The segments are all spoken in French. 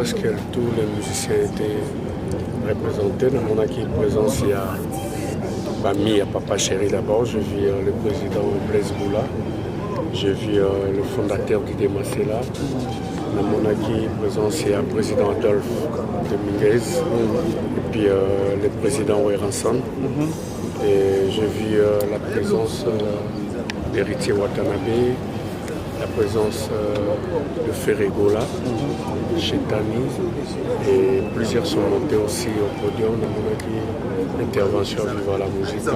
presque tous les musiciens étaient représentés. Dans mon équipe présence, il y a Bami, il y a Papa Chéri d'abord. J'ai vu le président Blaise Boula. J'ai vu le fondateur Didier Massela. Dans mon équipe présence, il y a le président Adolphe Dominguez. Et puis le président Weranson. Et j'ai vu la présence d'Héritier Watanabe, la présence de Ferregola, chez Tani, et plusieurs sont montés aussi au podium. On a dit l'intervention du Vala Musica,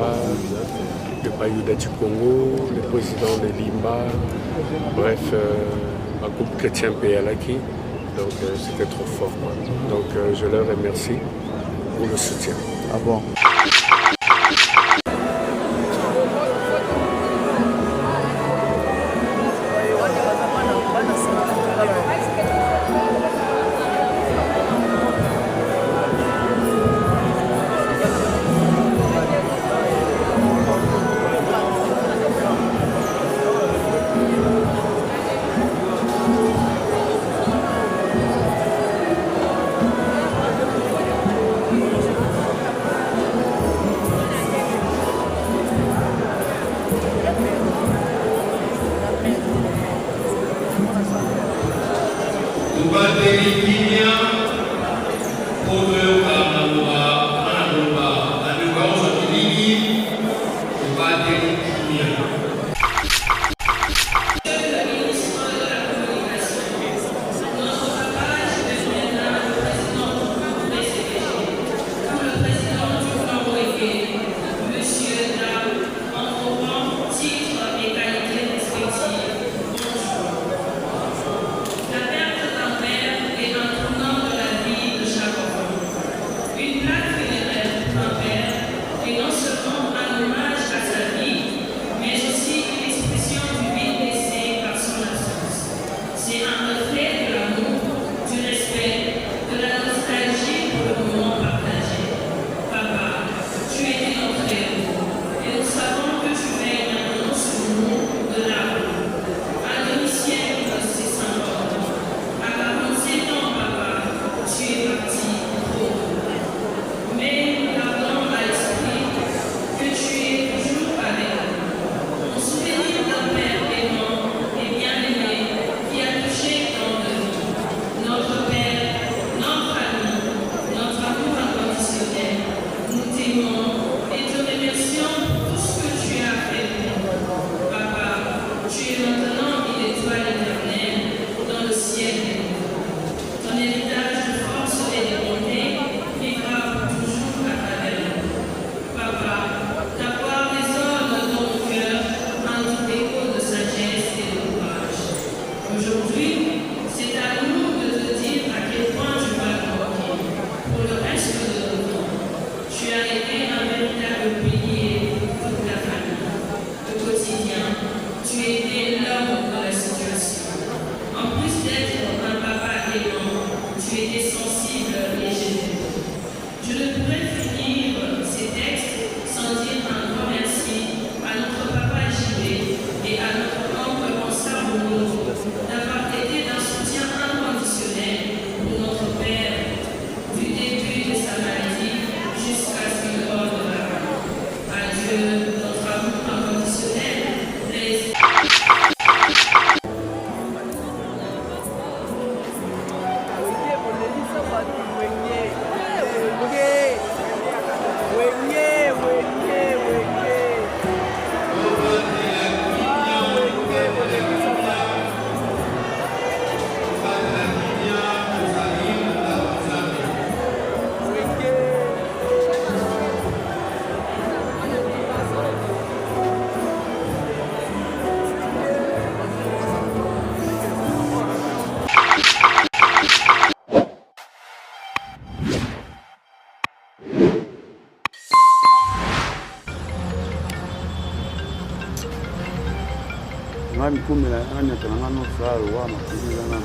le Bayouda du Congo, le président de Limba, bref, un groupe chrétien Péalaki. Donc c'était trop fort, quoi. Donc je leur remercie pour le soutien. Ah bon? Ngani kumi na anya tanangano saru wa makiri na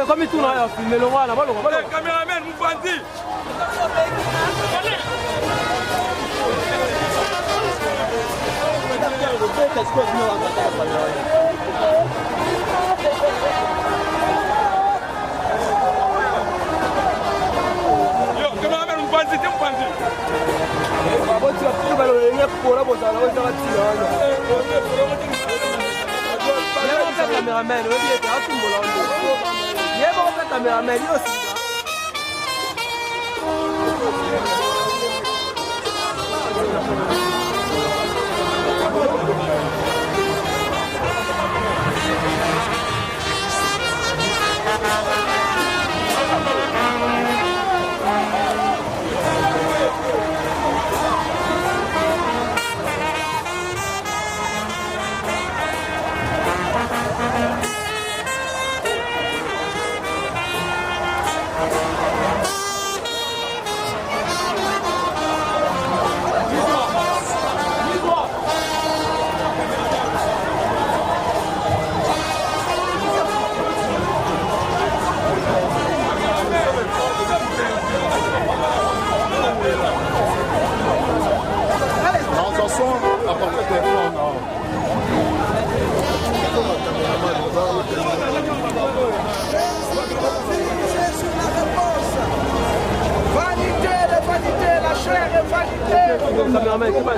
Comme tout là, filmer le roi là-bas, le caméraman, vous bandit. Yo, caméraman, vous bandit, vous bandit. Caméraman, caméraman aussi. Caméraman, comment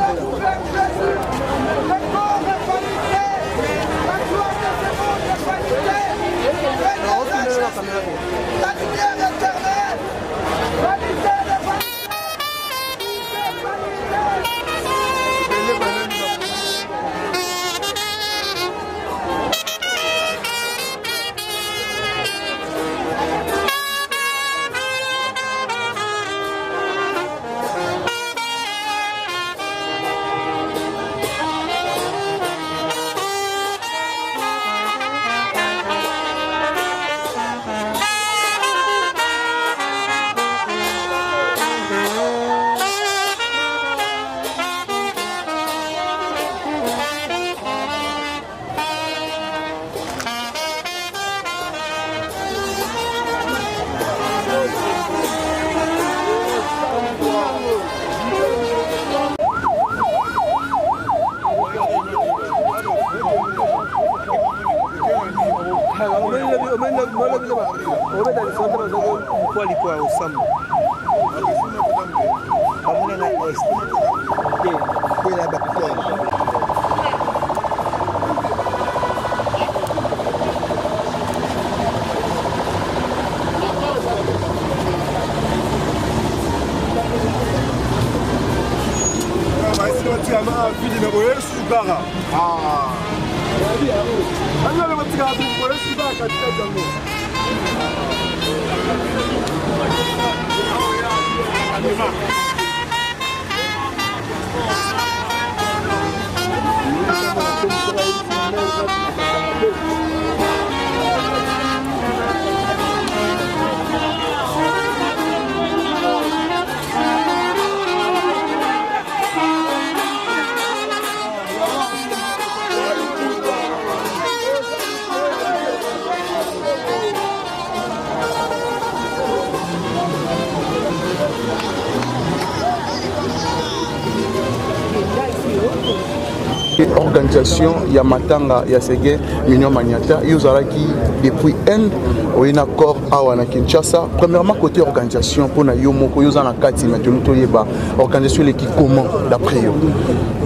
Organisation Yamatanga Yasege Mignon Maniata Yozaraki depuis Inde au accord à Kinshasa. Premièrement côté organisation pour na Yomoko Yozana Kati maintenant Toyeba organisation qui comment d'après yo.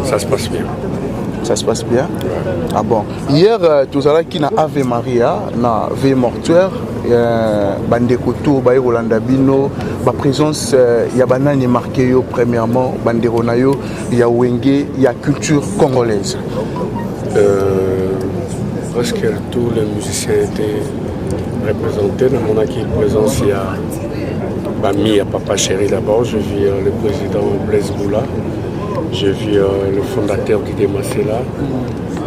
Ça se passe bien. Ça se passe bien. Ah bon. Hier Tozaraki na Ave Maria na veille mortuaire Bandeko Tour Baye Rolanda Bino ba présence ya banani marqué yo premièrement Bandero na yo ya Wenge ya culture congolaise. Presque tous les musiciens étaient représentés dans mon acquis présence. Il y a Bami à Papa Chéri d'abord, je vis le président Blaise Boula, je vis le fondateur Guy Massela.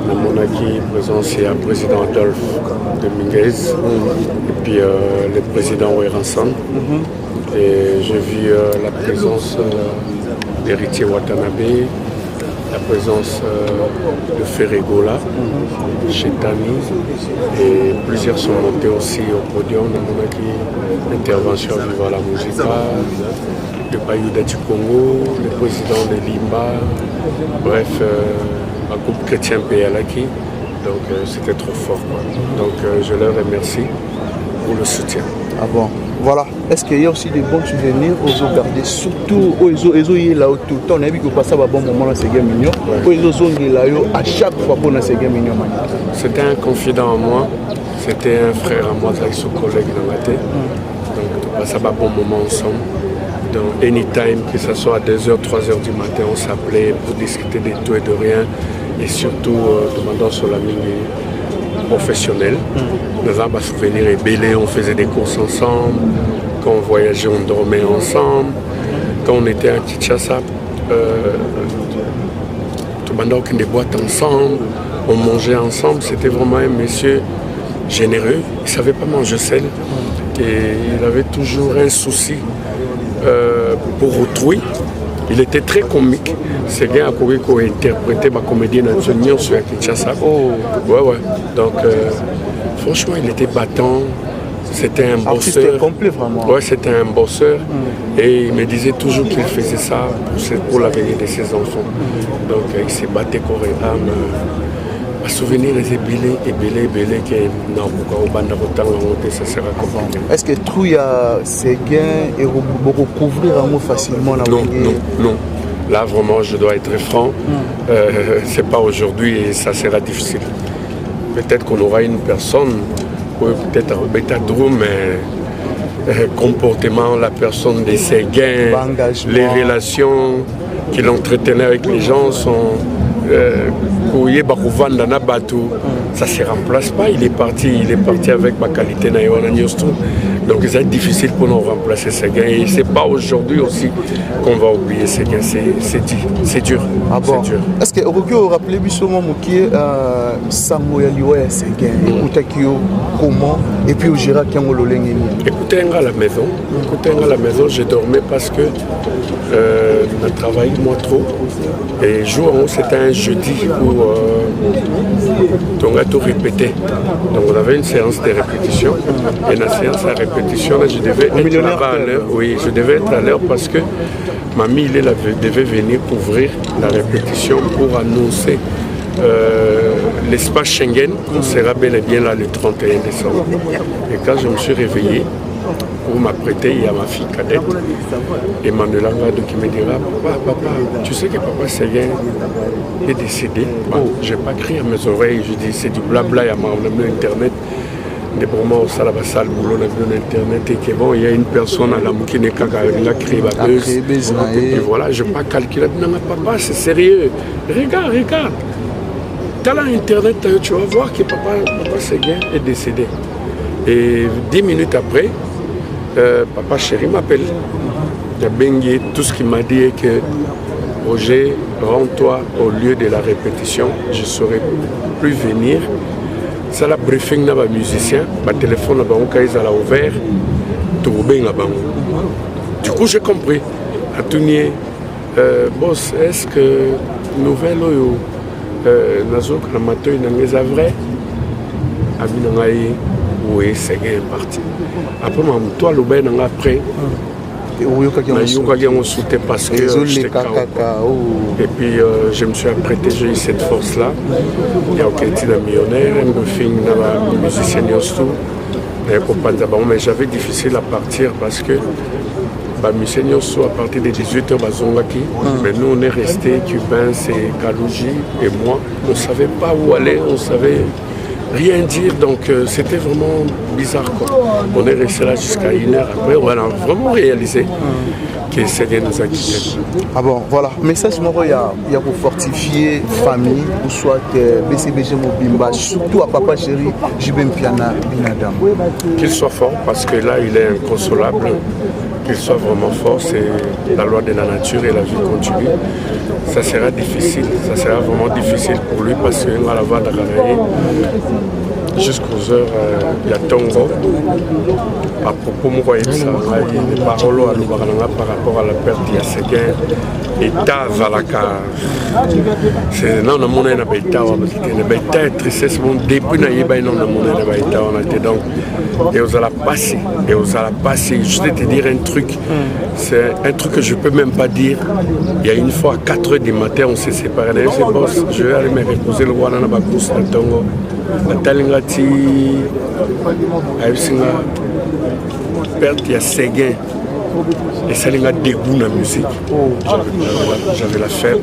Dans mon acquis présence, il y a le président Adolphe Dominguez et puis le président Ouéranson. Et je vis la présence d'Héritier Watanabe, la présence de Ferregola, chez Tani, et plusieurs sont montés aussi au podium. On a qui intervention à Viva la Musica, le Bayouda du Congo, le président de Limba, bref, un groupe chrétien Péalaki. Donc c'était trop fort, quoi. Donc je leur remercie pour le soutien. Ah bon, voilà. Est-ce qu'il y a aussi des bons souvenirs aux eaux gardés, surtout aux eaux là où tout le temps on a vu que passer un bon moment dans ces games mignons, aux eaux là à chaque fois qu'on a ces games mignons. C'était un confident en moi, c'était un frère à moi avec son collègue dans la tête. Donc on passait un bon moment ensemble. Donc anytime, que ce soit à 2h, 3h du matin, on s'appelait pour discuter de tout et de rien. Et surtout demandant sur la ligne professionnelle. Nous avons des souvenirs ébélés, on faisait des courses ensemble. Quand on voyageait, on dormait ensemble. Quand on était à Kinshasa, tout le monde des boîtes ensemble, on mangeait ensemble. C'était vraiment un monsieur généreux. Il ne savait pas manger seul. Et il avait toujours un souci pour autrui. Il était très comique. C'est bien à Kogi qui a interprété ma comédie nationale sur Kinshasa. Ouais. Donc, franchement, il était battant. C'était un bosseur. Complet, vraiment. Ouais, c'était un bosseur. Et il me disait toujours qu'il faisait ça pour l'avenir de ses enfants. Donc, il s'est battu corps et âme. À souvenir les ébélés que ça sera comment. Est-ce que Trouya ces gains et recouvrir facilement la Non. Là vraiment je dois être franc. C'est pas aujourd'hui et ça sera difficile. Peut-être qu'on aura une personne, peut-être un bêta drum, mais comportement, la personne de ses gains, les relations qu'il entretenait avec les gens sont ça ne se remplace pas, il est parti avec ma qualité. Donc ça va être difficile pour nous remplacer ces gains. Et ce n'est pas aujourd'hui aussi qu'on va oublier ces gains, c'est dur. Ah bon. Est-ce que vous rappelez Sango Yaliwa ces gains, comment et puis au Gérard écoutez à la maison, je dormais parce que je travaillais moi trop. Et jour, c'était un jeudi où on a tout répété. Donc on avait une séance de répétition. Et la séance de répétition, là, je devais être là-bas à l'heure. Oui, je devais être à l'heure parce que mamie devait venir couvrir la répétition pour annoncer l'espace Schengen. On sera bel et bien là le 31 décembre. Et quand je me suis réveillé, pour m'apprêter, il y a ma fille cadette, Emmanuel Angado, qui me dira, papa, tu sais que papa Séguin est décédé. Bon, je n'ai pas crié à mes oreilles, je dis, c'est du blabla, il y a Internet. Des moments où ça va salle boulot dans internet et que bon il y a une personne à la qui n'est qu'à créer ma buzz et voilà je pas calculer non papa c'est sérieux regarde t'as là internet tu vas voir que papa Séguin est décédé et 10 minutes après papa chéri m'appelle il a baigné tout ce qu'il m'a dit est que Roger rends-toi au lieu de la répétition je ne saurais plus venir. Ça la briefing na ba musicien, ba téléphone na ba on kaisa la ouvert, tout bien là-bas. Du coup j'ai compris. Atunier, boss, est-ce que nouvelle oyo nazo na matoi na ngeza vrai? Abina ngai oui c'est bien parti. Après ma toi le ben après. Je sauté parce que j'étais et puis je me suis apprêté, j'ai eu cette force-là. Il y a aucun titre millionnaire, un film musicien mais j'avais difficile à partir parce que musicien à partir de 18h, mais nous on est restés, Cubain, c'est Kalouji et moi, on ne savait pas où aller, on savait rien dire, donc c'était vraiment bizarre quoi. On est resté là jusqu'à 1h après, on a vraiment réalisé que Séguin nous a quittés. Ah bon, voilà, message il y a pour fortifier famille, ou soit BCBG Mobimba, surtout à papa chéri, Jibem Piana Binadam. Qu'il soit fort parce que là il est inconsolable, qu'il soit vraiment fort, c'est la loi de la nature et la vie continue. Ça sera difficile, ça sera vraiment difficile pour lui parce qu'il va la voir jusqu'aux heures, il y a Tongo. À propos, moi, il y a des paroles par rapport à la perte de Séguin. État Valaka. C'est non, on a un état, on a tristesse. Depuis on a été donc. Et vous allez passer. Je vais te dire un truc. C'est un truc que je ne peux même pas dire. Il y a une fois à 4h du matin, on s'est séparés. Je vais aller me reposer le roi dans la course de Tongo. La Talingati, Aïsinga, perte, il y a Séguin. Et ça a dégoût dans la musique. J'avais la chair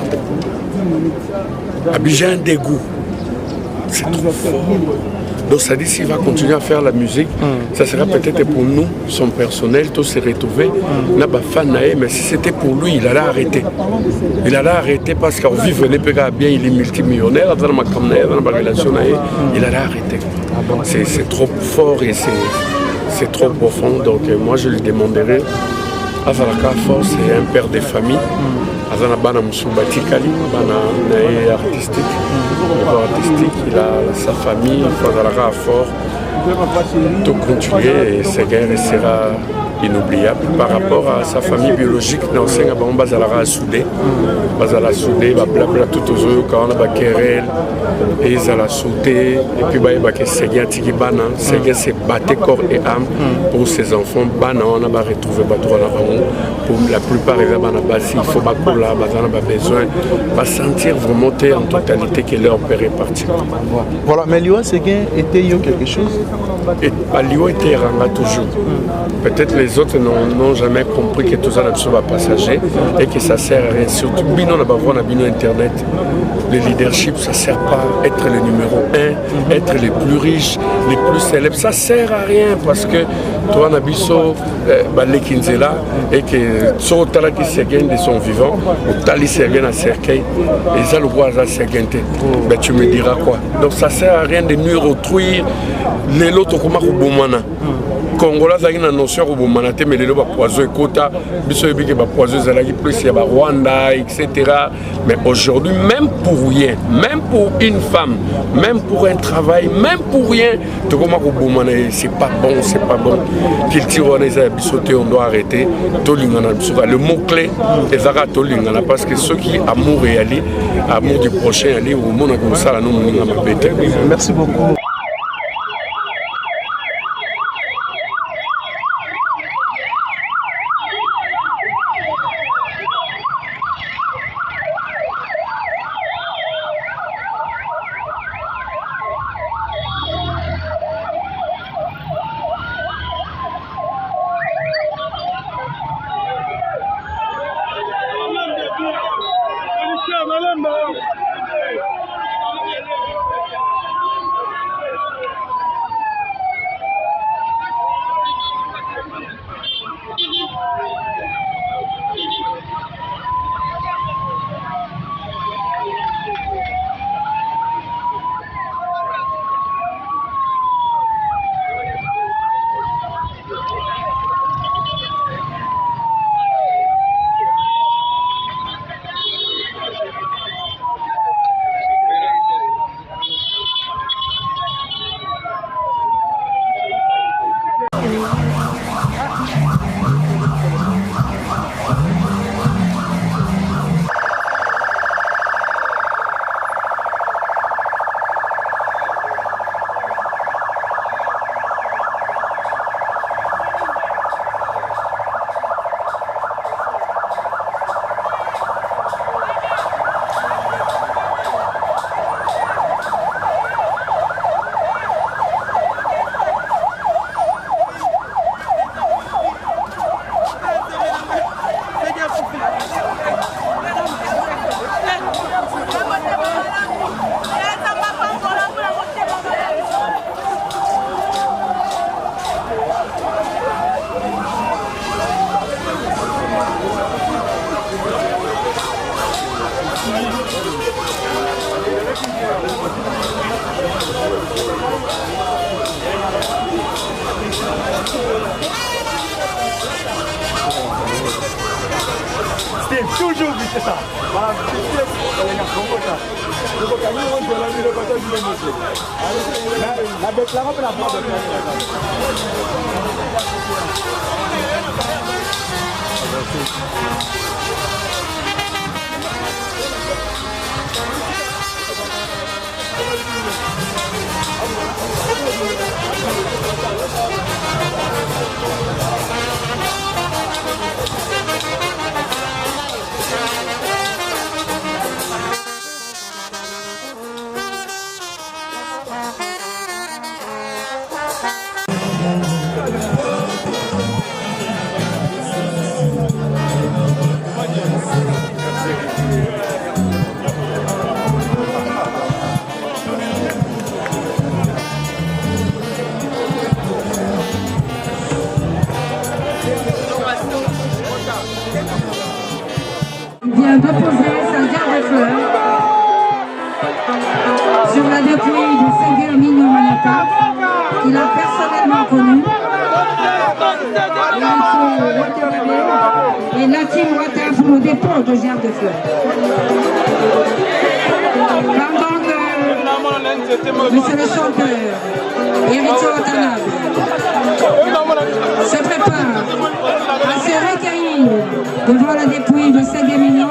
de poule. Abidjan a un dégoût. C'est trop fort. Donc ça dit s'il va continuer à faire la musique, ça sera peut-être pour nous, son personnel, tout se retrouver. Mais si c'était pour lui, il allait arrêter. Il allait arrêter parce qu'en vivre bien, il est multimillionnaire, il allait arrêter. C'est trop fort et c'est trop profond. Donc moi je lui demanderai, Azalaka Force est un père de famille. Azana Bana Moussoumbati Kali, Bana artistique. Il a sa famille, il faut Azalaka Fort. Tout continuer et Séguin restera inoubliable par rapport à sa famille biologique. Dans ce cas, on va soudé, blabla tout aux autres quand on a querelle et ils allaient sauter et puis bah Séguin tiki bana, Séguin s'est battu corps et âme pour ses enfants. Bana on a retrouvé bateau pour la plupart des bana basi, il faut pas là, on a besoin de sentir vraiment en totalité que leur père est parti. Voilà, mais Liwa Séguin était quelque chose. Et Liwa était Ranga toujours. Peut-être les autres n'ont jamais compris que tout ça va passager et que ça sert à rien. Surtout Bino Internet, le leadership, ça ne sert pas à être le numéro 1, être les plus riches, les plus célèbres. Ça ne sert à rien parce que toi, Nabiso, Balekinzela, et que sur Talaki Séguin de son vivant, ou Tali Séguin à Cercueil, et ça le voit à Séguin, ben tu me diras quoi. Donc ça ne sert à rien de nuire autrui, les lots comme Boumana. Congolais ont une notion de Boumanaté, mais les lots poiseux, Kota, Bissoyebiki, poiseux, plus il y a Rwanda, etc. Mais aujourd'hui, même pour rien, même pour une femme, même pour un travail, même pour rien, tout comme Boumanaté, c'est pas bon, c'est pas bon. Qu'il tire on doit arrêter. Le mot-clé est Zara Tolingana, parce que ceux qui amour et ali, amour du prochain ali, au monde comme ça, nous, merci beaucoup. Bonjour, c'est ça. Voilà, les gars, comment ça? Le cocaïne, on peut l'amener le côté du monsieur. La bête là, on peut la prendre. Vient déposer sa garde de fleurs sur la dépouille de Séguer Mignon Manata, qu'il a personnellement connu, et Latim Ouattara pour le dépôt de gerbe de fleurs. Pendant que monsieur le chanteur, Héritier Watanabe, se prépare à se recueillir devant la dépouille de Séguer Mignon,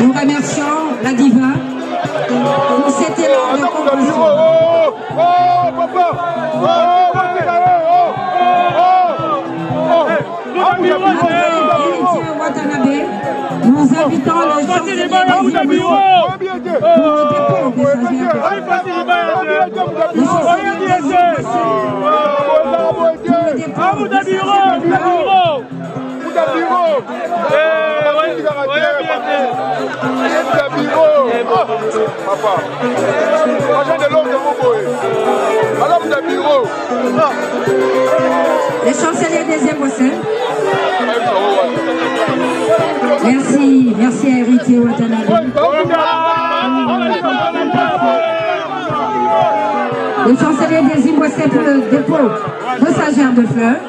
nous remercions la diva pour cet élan de compassion. Héritier Watanabe, nous invitons le chancelier pour le dépôt de sa le chancelier des Écossais. Merci, merci à Héritier Watanabe. Le chancelier des Écossais pour le dépôt de sa gerbe de fleurs.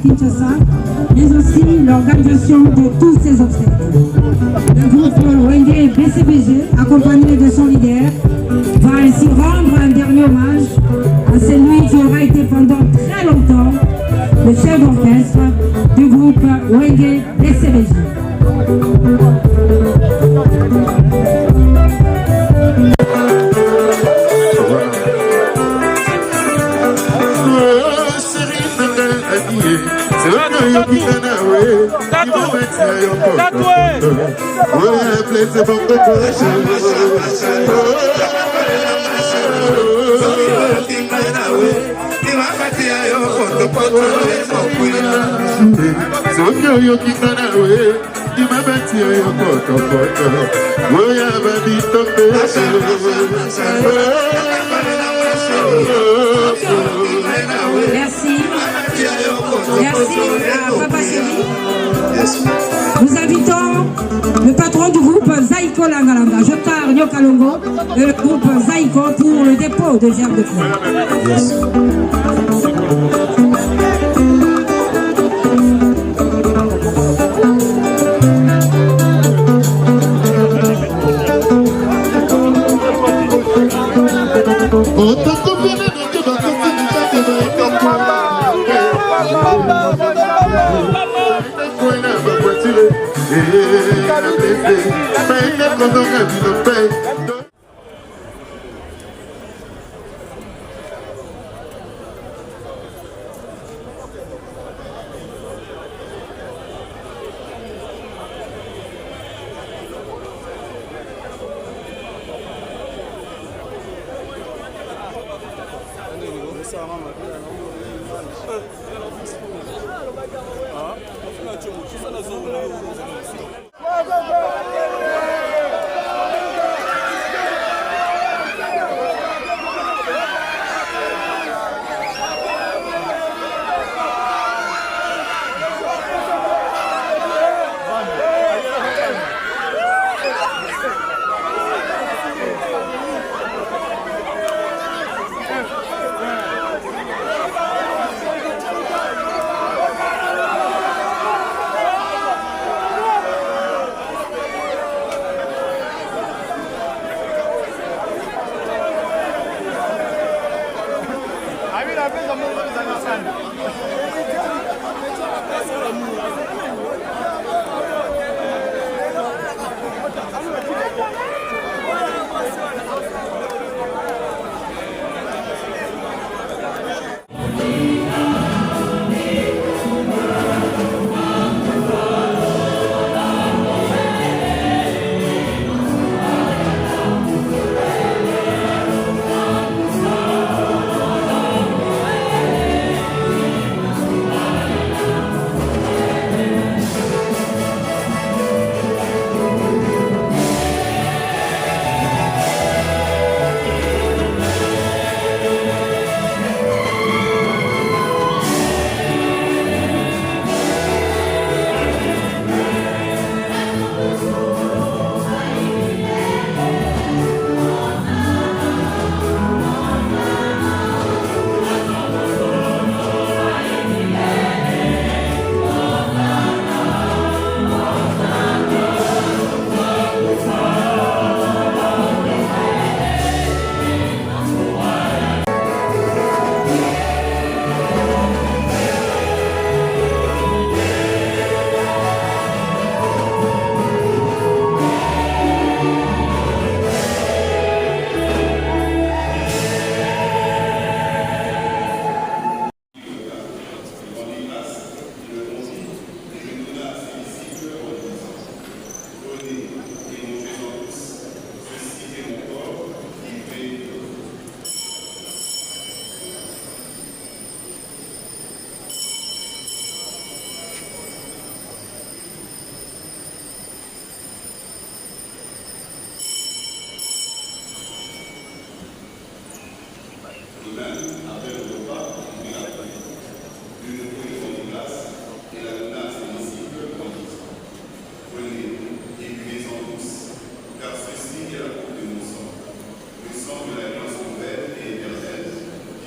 Kinshasa, mais aussi l'organisation de tous ces obstacles. Le groupe Wenge BCBG, accompagné de son leader, va ainsi rendre un dernier hommage à celui qui aura été pendant très longtemps le chef d'orchestre du groupe Wenge BCBG. Merci. Merci à Papa Chéri. Nous invitons le patron du groupe Zaïko Langalanga, Jokar Nyokalongo, et le groupe Zaïko pour le dépôt de gerbe de fleurs. Yes.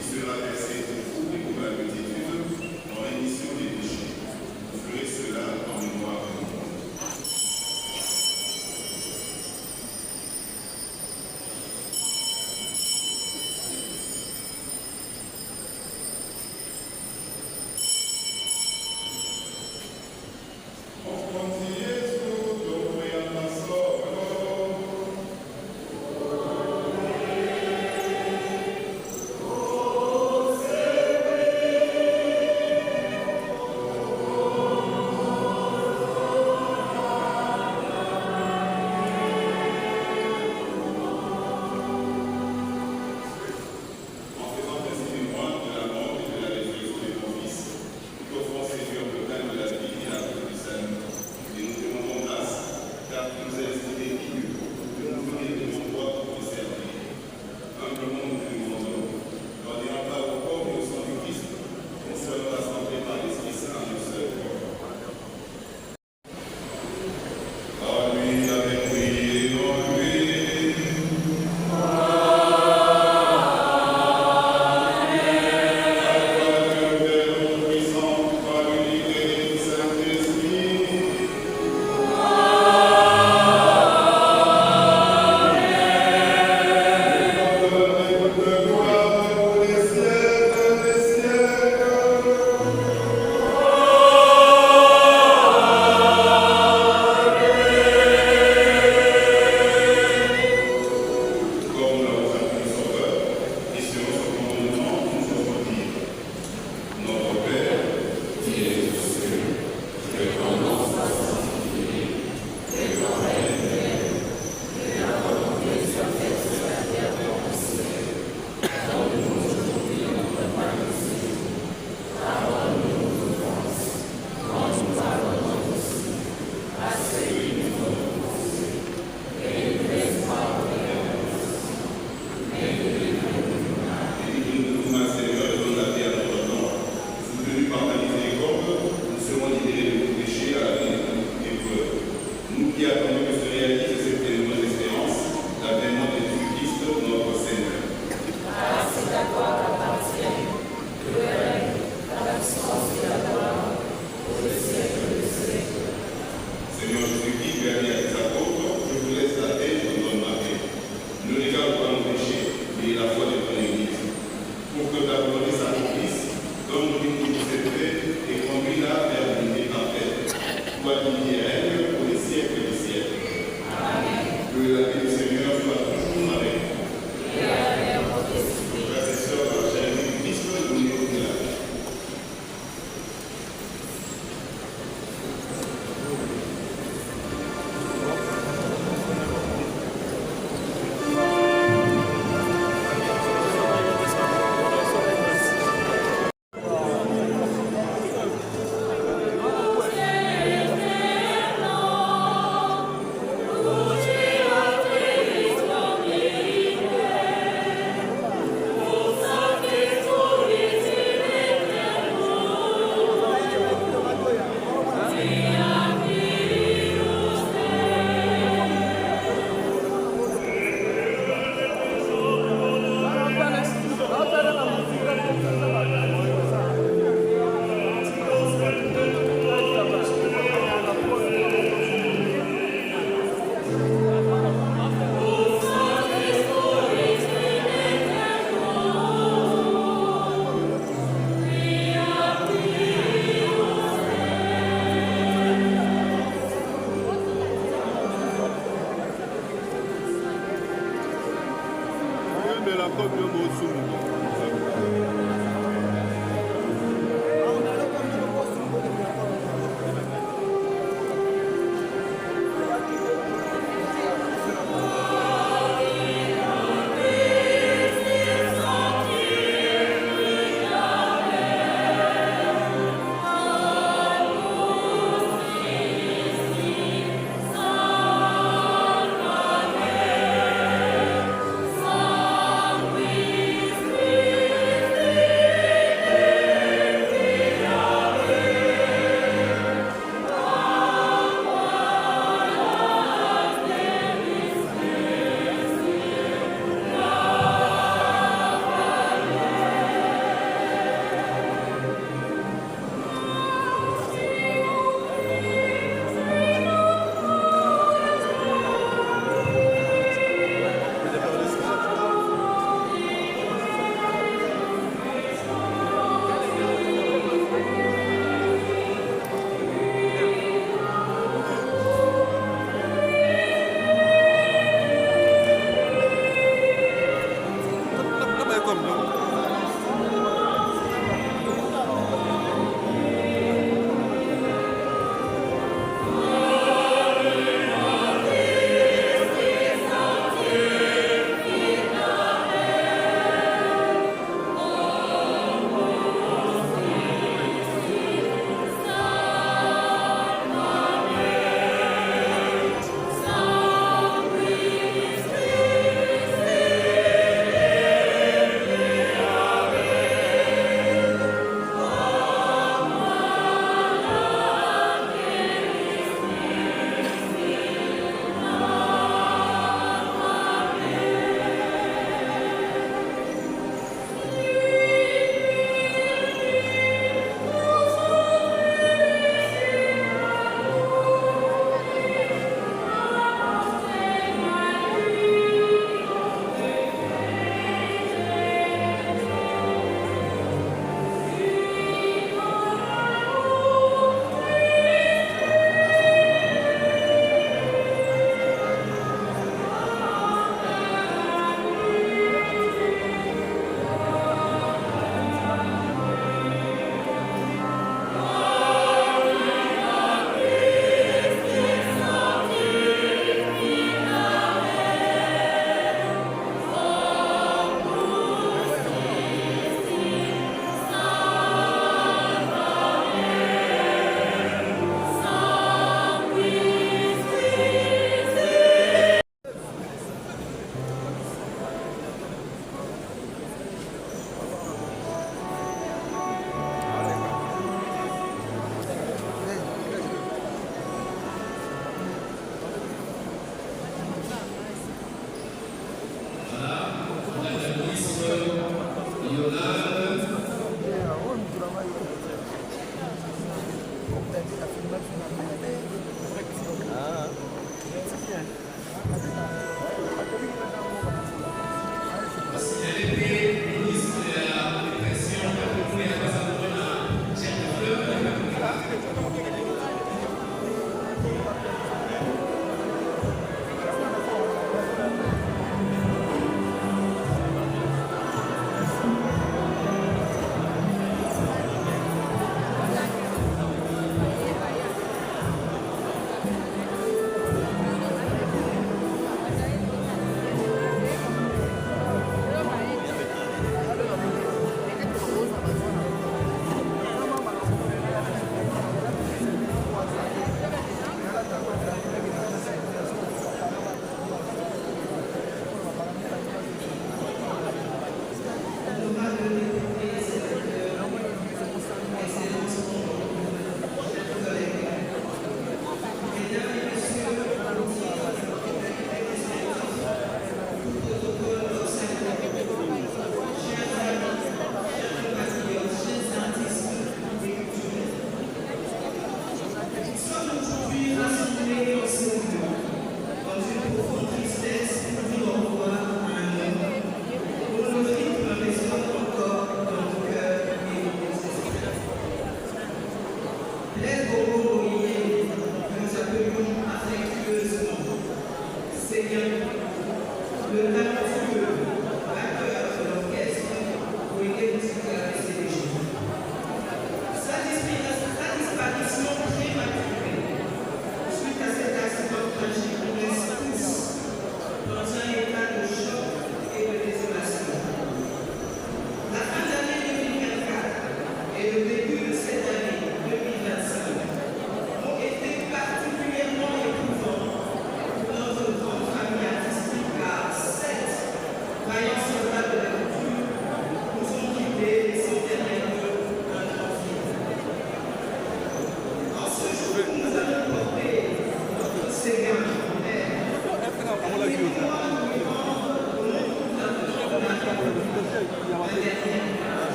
Qui sera versé au fond pour la multitude dans l'émission des péchés. et la foi de ton Église, pour que ta volonté s'accomplisse, donne-nous l'équilibre secret et conduis-la vers l'unité parfaite. Toi qui vis et règnes pour les siècles des siècles. Amen. Que la paix du Seigneur soit toujours avec nous. Frères et sœurs, dans la charité du Christ, nous nous retrouvons.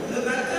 Le batteur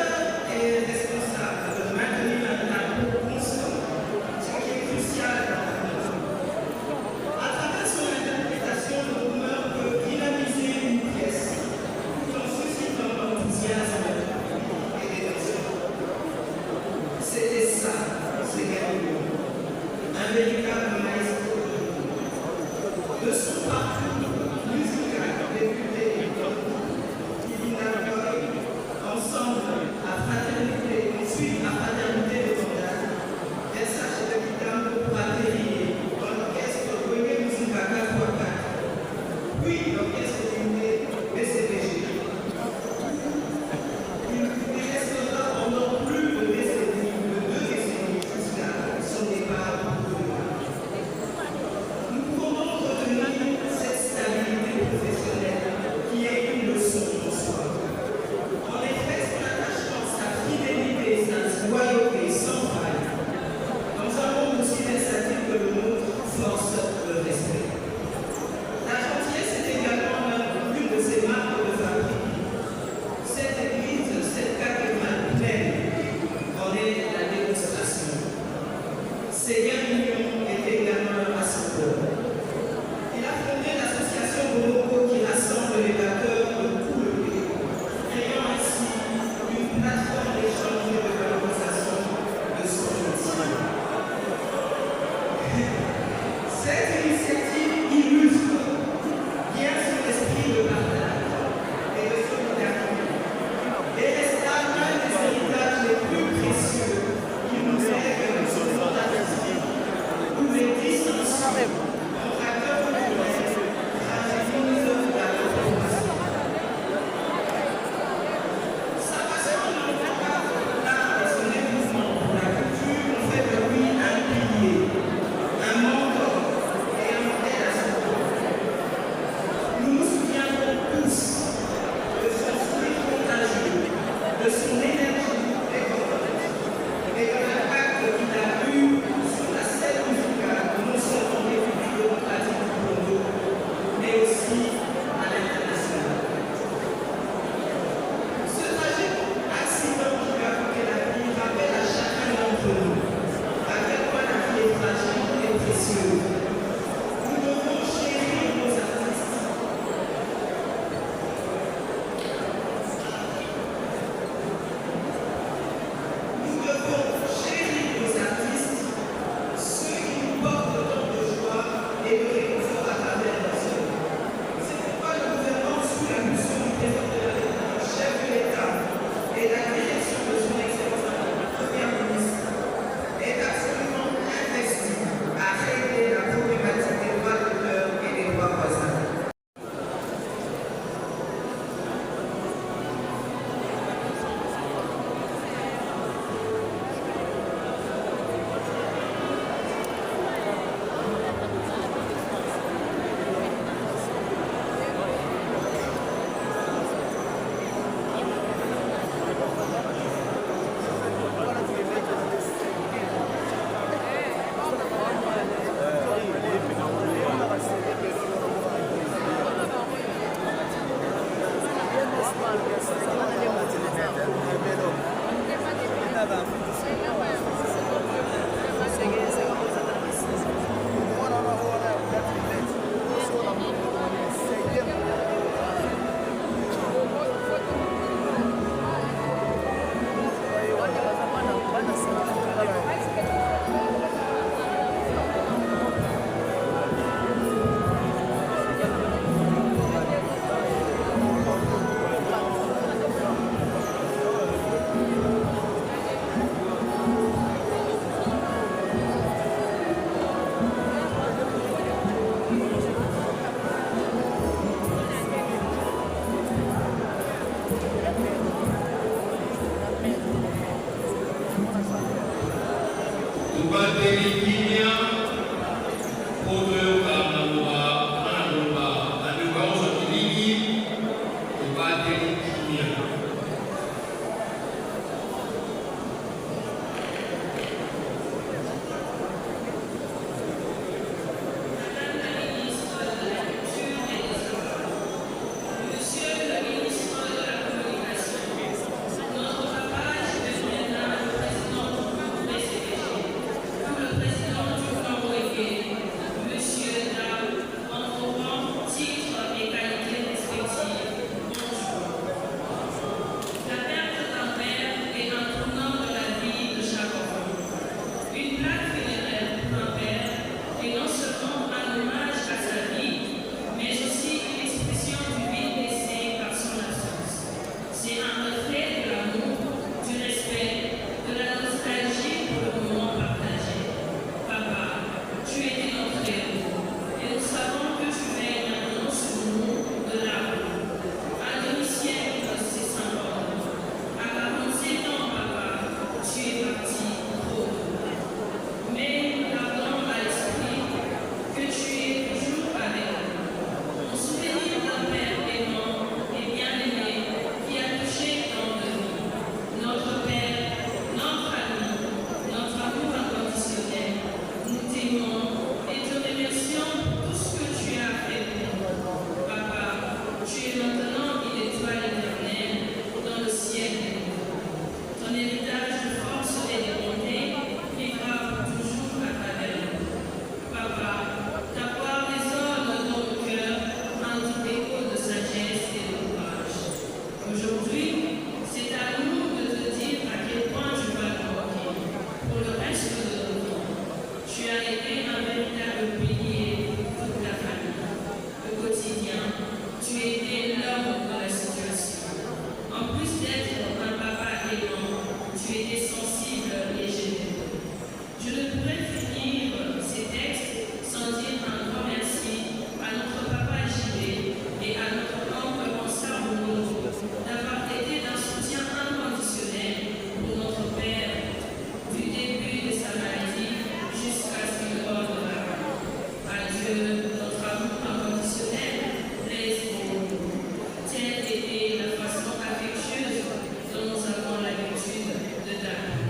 Telle était la façon affectueuse dont nous avons l'habitude de donner.